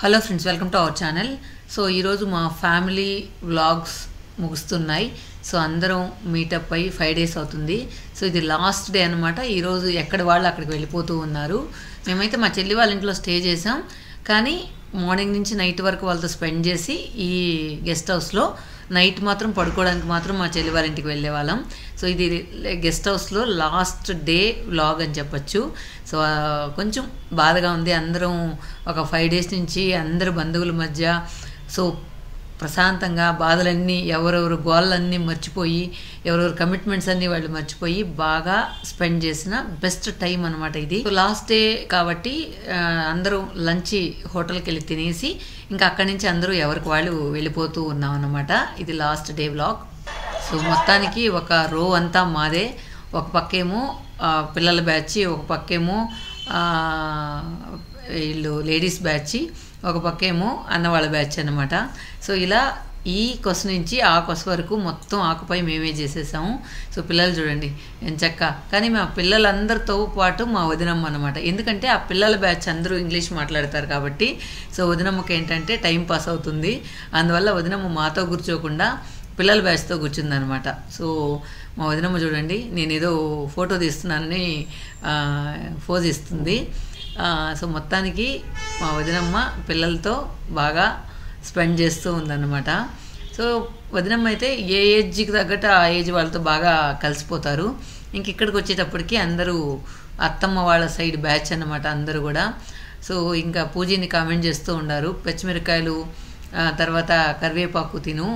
Hello friends, welcome to our channel. So ఈరోజు మా family vlogs ముగుస్తున్నాయి. So అందరం meetup అయ్యి 5 days అవుతుంది. సో ఇది లాస్ట్ డే అనమాట. ఈరోజు ఎక్కడ వాళ్ళు అక్కడికి వెళ్ళిపోతూ ఉన్నారు. మేమైతే మా చెల్లి వాళ్ళ ఇంట్లో స్టే చేసాం, కానీ మార్నింగ్ నుంచి నైట్ వరకు వాళ్ళతో స్పెండ్ చేసి ఈ గెస్ట్ హౌస్లో నైట్ మాత్రం పడుకోవడానికి మాత్రం మా చెల్లి వాళ్ళ ఇంటికి వెళ్ళే వాళ్ళం. సో ఇది గెస్ట్ హౌస్లో లాస్ట్ డే వ్లాగ్ అని చెప్పచ్చు. సో కొంచెం బాధగా ఉంది. అందరం ఒక 5 days నుంచి అందరు బంధువుల మధ్య సో ప్రశాంతంగా బాధలన్నీ ఎవరెవరు గోళ్ళన్నీ మర్చిపోయి ఎవరెవరు కమిట్మెంట్స్ అన్నీ వాళ్ళు మర్చిపోయి బాగా స్పెండ్ చేసిన బెస్ట్ టైం అనమాట ఇది. సో లాస్ట్ డే కాబట్టి అందరూ లంచ్ హోటల్కి వెళ్ళి తినేసి ఇంకా అక్కడి నుంచి అందరూ ఎవరికి వాళ్ళు వెళ్ళిపోతూ ఉన్నాం అనమాట. ఇది లాస్ట్ డే వ్లాగ్. సో మొత్తానికి ఒక రో అంతా మాదే. ఒక పక్కేమో పిల్లల బ్యాచ్, ఒక పక్కేమో వీళ్ళు లేడీస్ బ్యాచ్, ఒక పక్కేమో అన్నవాళ్ళ బ్యాచ్ అనమాట. సో ఇలా ఈ కొస నుంచి ఆ కొస వరకు మొత్తం ఆకుపై మేమే చేసేసాము. సో పిల్లలు చూడండి ఎంచక్క. కానీ మా పిల్లలందరితో పాటు మా వదినమ్మ అనమాట. ఎందుకంటే ఆ పిల్లల బ్యాచ్ అందరూ ఇంగ్లీష్ మాట్లాడతారు కాబట్టి సో వదినమ్మకి ఏంటంటే టైం పాస్ అవుతుంది. అందువల్ల వదినమ్మ మాతో కూర్చోకుండా పిల్లల బ్యాచ్తో కూర్చుందనమాట. సో మా వదినమ్మ చూడండి, నేను ఏదో ఫోటో తీస్తున్నానని పోజ్ ఇస్తుంది. సో మొత్తానికి మా వదినమ్మ పిల్లలతో బాగా స్పెండ్ చేస్తూ ఉందన్నమాట. సో వదినమ్మ అయితే ఏ ఏజ్కి తగ్గట్టు ఆ ఏజ్ వాళ్ళతో బాగా కలిసిపోతారు. ఇంక ఇక్కడికి వచ్చేటప్పటికి అందరూ అత్తమ్మ వాళ్ళ సైడ్ బ్యాచ్ అన్నమాట అందరూ కూడా. సో ఇంకా పూజని కామెంట్ చేస్తూ ఉన్నారు, పచ్చిమిరకాయలు తర్వాత కరివేపాకు తిను,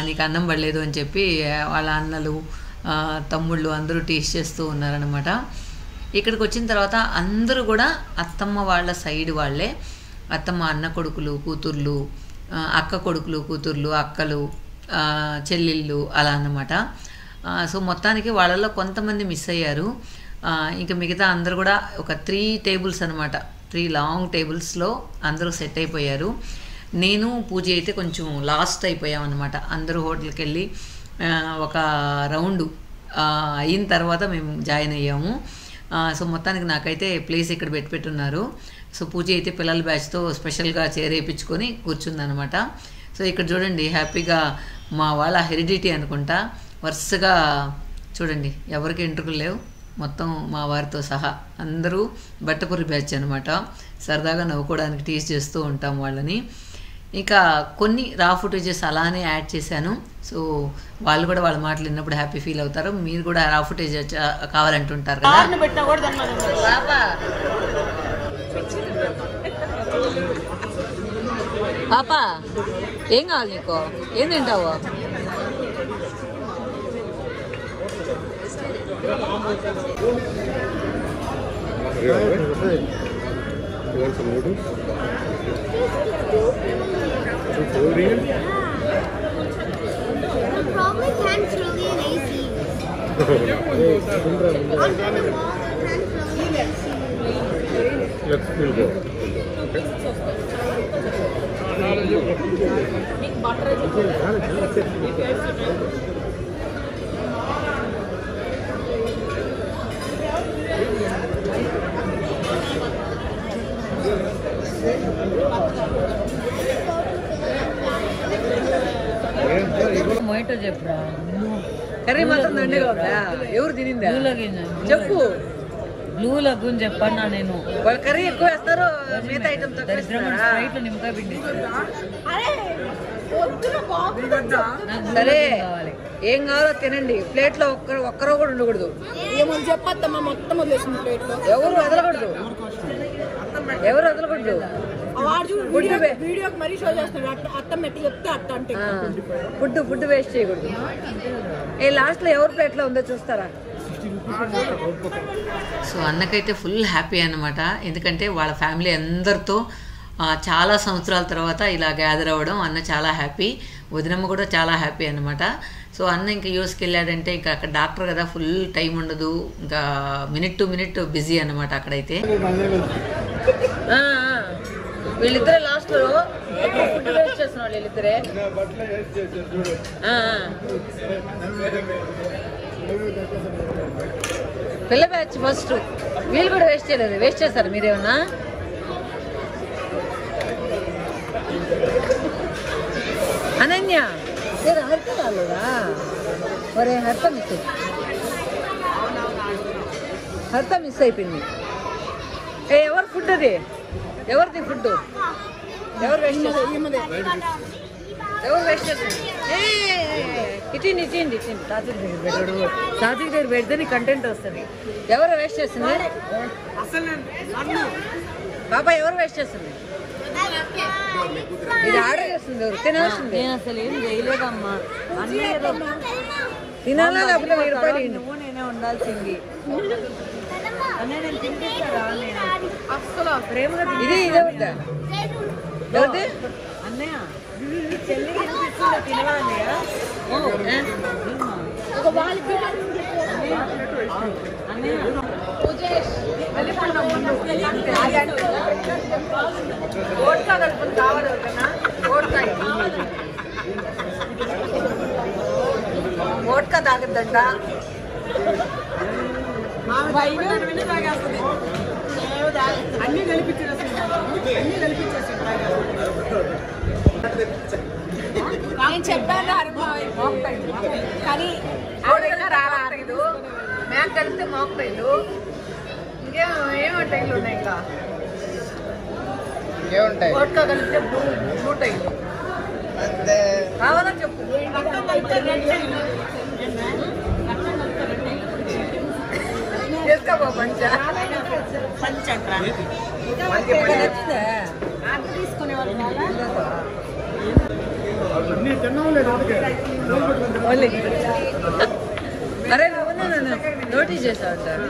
నీకు అన్నం పడలేదు అని చెప్పి వాళ్ళ అన్నలు తమ్ముళ్ళు అందరూ టీచ్ చేస్తూ ఉన్నారనమాట. ఇక్కడికి వచ్చిన తర్వాత అందరూ కూడా అత్తమ్మ వాళ్ళ సైడ్ వాళ్ళే. అత్తమ్మ అన్న కొడుకులు కూతుర్లు, అక్క కొడుకులు కూతుర్లు, అక్కలు, చెల్లెళ్ళు అలా అన్నమాట. సో మొత్తానికి వాళ్ళలో కొంతమంది మిస్ అయ్యారు. ఇంకా మిగతా అందరూ కూడా ఒక 3 tables అనమాట, 3 long tablesలో అందరూ సెట్ అయిపోయారు. నేను పూజ అయితే కొంచెం లాస్ట్ అయిపోయామన్నమాట. అందరూ హోటల్కి వెళ్ళి ఒక రౌండ్ అయిన తర్వాత మేము జాయిన్ అయ్యాము. సో మొత్తానికి నాకైతే ప్లేస్ ఇక్కడ పెట్టున్నారు. సో పూజ అయితే పిల్లల బ్యాచ్తో స్పెషల్గా చేరేపించుకొని కూర్చుందనమాట. సో ఇక్కడ చూడండి హ్యాపీగా మా వాళ్ళ హెరిడిటీ అనుకుంటా వరుసగా చూడండి ఎవరికి ఎంట్రుకలు లేవు, మొత్తం మా వారితో సహా అందరూ బట్టపురి బ్యాచ్ అనమాట. సరదాగా నవ్వుకోవడానికి టీచ్ చేస్తూ ఉంటాం వాళ్ళని. ఇంకా కొన్ని రా ఫుటేజెస్ అలానే యాడ్ చేశాను. సో వాళ్ళు కూడా వాళ్ళ మాటలు విన్నప్పుడు హ్యాపీ ఫీల్ అవుతారు. మీరు కూడా రా ఫుటేజ్ కావాలంటుంటారు కదా. పాపా ఏం కావాలి నీకు? ఏం తింటావు? Probably can't really an AC. Under the wall, can't really an AC. We'll go. Okay. Mojito చెప్పురా. కర్రీ మాత్రం దండిగా ఉందా? ఎవరు తినిందా చెప్పు. బ్లూ లగూన్ చెప్పన్నా నేను. వాళ్ళు కర్రీ ఎక్కువ వేస్తారు, మిగతా ఐటమ్ ఫ్లైట్లో నిమ్మకాయ పిండి. సరే ఏం కావాలో తినండి. ప్లేట్ లో ఒక్కరో కూడా ఉండకూడదు. ఏమని చెప్పద్దమ్మా, మొత్తం వదిలేసింది ప్లేట్ లో. ఎవరు వదలకూడదు, ఎవరు వదలకూడదు. వీడియోకి మరీ షో చేస్తున్నాడు. అత్తం ఎట్టి చెప్తే అత్త అంటే ఫుడ్ వేస్ట్ చేయకూడదు. ఏ లాస్ట్ లో ఎవరు ప్లేట్ లో ఉందో చూస్తారా? సో అన్నకైతే ఫుల్ హ్యాపీ అన్నమాట. ఎందుకంటే వాళ్ళ ఫ్యామిలీ అందరితో చాలా సంవత్సరాల తర్వాత ఇలా గ్యాదర్ అవ్వడం అన్న చాలా హ్యాపీ. వదినమ్మ కూడా చాలా హ్యాపీ అన్నమాట. సో అన్న ఇంకా యూఎస్కి వెళ్ళాడంటే ఇంకా అక్కడ డాక్టర్ కదా, ఫుల్ టైం ఉండదు, ఇంకా మినిట్ టు మినిట్ బిజీ అన్నమాట అక్కడైతే. వీళ్ళిద్దరే లాస్ట్ లో ఫుడ్ వేస్ట్ చేస్తున్నారు వీళ్ళిద్దరే. పిల్ల బ్యాచ్ ఫస్ట్ వీళ్ళు కూడా వేస్ట్ చేయలేదు. వేస్ట్ చేస్తారు మీరేమన్నా? హరిత రాలేదా మరి హరిత మిస్ అయిపోయింది. ఎవరు ఫుడ్ అది? ఎవరిది ఫుడ్? ఎవరు వేస్ట్ చేస్తుంది? ఇచ్చింది సాత్విక్ దగ్గర పెడితే నీ కంటెంట్ వస్తుంది. ఎవరు వేస్ట్ చేస్తుంది? బాబా ఎవరు వేస్ట్ చేస్తుంది? ఇది ఆర్డర్ చేస్తుంది. ఎవరు తినాల్సింది? నేను అసలు ఏం చేయలేదమ్మా. అన్నీ తినాలా లేకపోతే 1000 రూపాయలు నువ్వు నేనే ఉండాల్సింది. అన్నీ నేను తినిపిస్తారా? అసలు ప్రేమగా ఇది ఇదే వద్దా? ఎవరిది? అన్నయ్య చెల్లి తినిపిస్తుందా? తినవా అన్నయ్య? ఓట్కా తాగద్దంట. అన్ని కలిపించేసి నేను చెప్పాను కానీ రాలేదు. మేక కలిపితే మోక్టైలు ఏమంటాయిలు ఉన్నాయి. ఇంకా ఏముంటాయి? ఓట్కా కలిపితే బ్లూ టైలు కావాలని చెప్పు. చేసుకోబో పంచా తీసుకునే వాళ్ళు అరే నువ్వు నోటీస్ చేసావు సార్.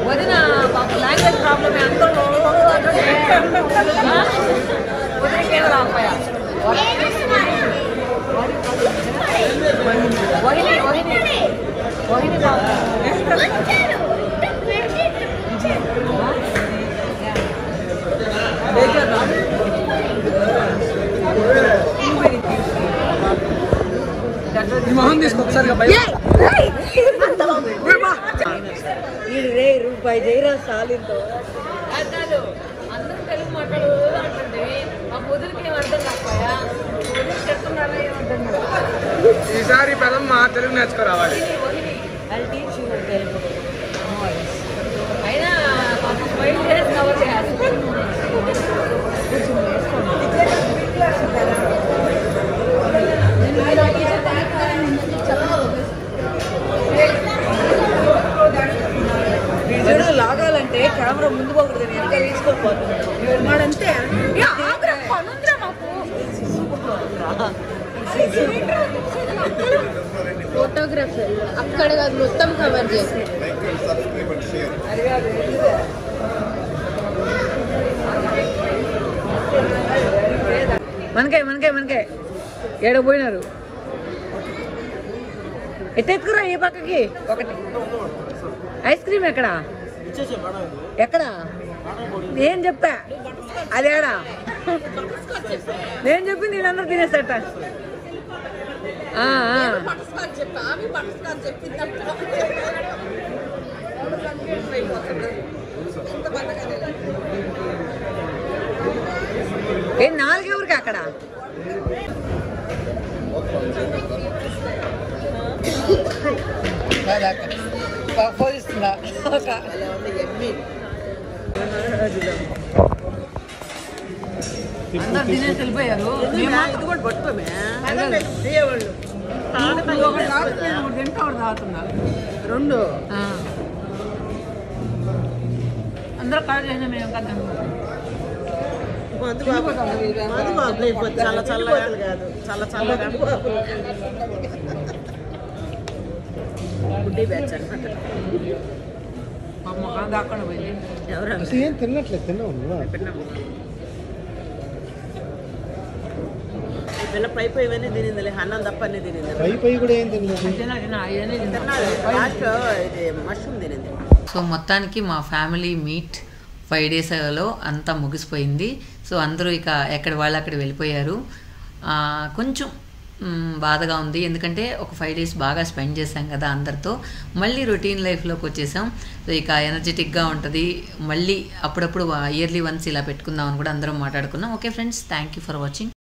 వదిన లాంగ్వేజ్ ప్రాబ్లమ్ అంతా వదినకేదో రాకపోయా. మొహం తీసుకో ఒకసారి రూపాయి చేయరా సాలితో అందరూ తెలుగు మాట్లాడు అంటుంది. ఆ పొదులకి ఏం అర్థం కాకపోయా? చెప్తున్నారా ఏమర్థం కాదు. ఈసారి పదం మా తెలుగు నేర్చుకోరావాలి. అయినా మైండ్ చేసి కవర్ చేయాలి. లాగాలంటే కెమెరా ముందు పోకూడదు. ఎంత తీసుకోకపోతుంది మాడంతే. ఫోటోగ్రఫర్ అక్కడ కాదు మొత్తం కవర్ చేసి మనకే ఏడో పోయినారు. ఎత్తెత్తుకురా ఈ పక్కకి. ఒకటి ఐస్ క్రీమ్ ఎక్కడా? నేను చెప్పా అదేడా? నేను చెప్పింది వీళ్ళందరూ తినేసట. ఏం 4 ఎవరికి అక్కడ? పోలిస్తుందా? అందరు తినేసి వెళ్ళిపోయారు. ఇది కూడా పట్టుకోమే తింటా తాగుతున్నా. 2 అందరూ కాల్ చేసినా మేము కదా చాలా చల్లగా కాదు, చాలా చల్లగా గుడ్డి బ్యాచ్ అనమాట. మొక్కలు దాక్కుండా పోయింది. అసలు ఏం తినట్లేదు. తిన్నావు పిల్ల పై పై ఇవన్నీ తినిందిలే, అన్నం తప్ప అన్నీ తినింది. పై కూడా ఏం తినలేదు. లాస్ట్ ఇది మష్రూమ్ తినింది. సో మొత్తానికి మా ఫ్యామిలీ మీట్ 5 డేస్లో అంతా ముగిసిపోయింది. సో అందరూ ఇక ఎక్కడి వాళ్ళు అక్కడ వెళ్ళిపోయారు. కొంచెం బాధగా ఉంది. ఎందుకంటే ఒక 5 days బాగా స్పెండ్ చేశాం కదా అందరితో. మళ్ళీ రొటీన్ లైఫ్లోకి వచ్చేసాం. సో ఇక ఎనర్జెటిక్గా ఉంటుంది. మళ్ళీ అప్పుడప్పుడు ఇయర్లీ వన్స్ ఇలా పెట్టుకుందాం అని కూడా అందరం మాట్లాడుకున్నాం. Okay friends, thank you for watching.